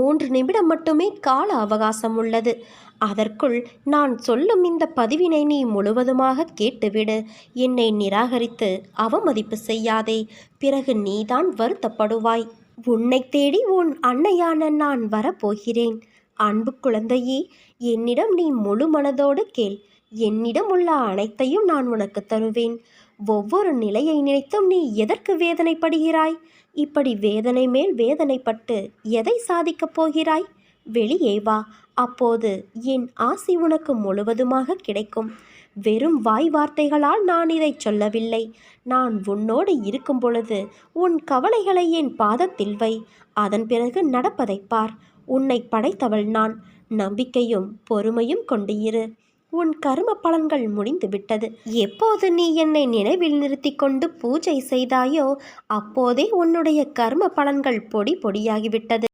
3 நிமிடம் மட்டுமே கால அவகாசம் உள்ளது. அதற்குள் நான் சொல்லும் இந்த பதிவினை நீ முழுவதுமாக கேட்டுவிடு. என்னை நிராகரித்து அவமதிப்பு செய்யாதே. பிறகு நீதான் வருத்தப்படுவாய். உன்னை தேடி உன் அன்னையான நான் வரப்போகிறேன். அன்பு குழந்தையே, என்னிடம் நீ முழு மனதோடு கேள். என்னிடம் உள்ள அனைத்தையும் நான் உனக்கு தருவேன். ஒவ்வொரு நிலையை நினைத்தும் நீ எதற்கு வேதனைப்படுகிறாய்? இப்படி வேதனை மேல் வேதனைப்பட்டு எதை சாதிக்கப் போகிறாய்? வெளியே வா. அப்போது என் ஆசி உனக்கு முழுவதுமாக கிடைக்கும். வெறும் வாய் வார்த்தைகளால் நான் இதை சொல்லவில்லை. நான் உன்னோடு இருக்கும் பொழுது உன் கவலைகளை என் பாதத்தில் வை. அதன் பிறகு நடப்பதை பார். உன்னை படைத்தவள் நான். நம்பிக்கையும் பொறுமையும் கொண்டு இரு. உன் கர்ம பலன்கள் முடிந்து விட்டது. எப்போது நீ என்னை நினைவில் நிறுத்தி கொண்டு பூஜை செய்தாயோ அப்போதே உன்னுடைய கர்ம பலன்கள் பொடி பொடியாகிவிட்டது.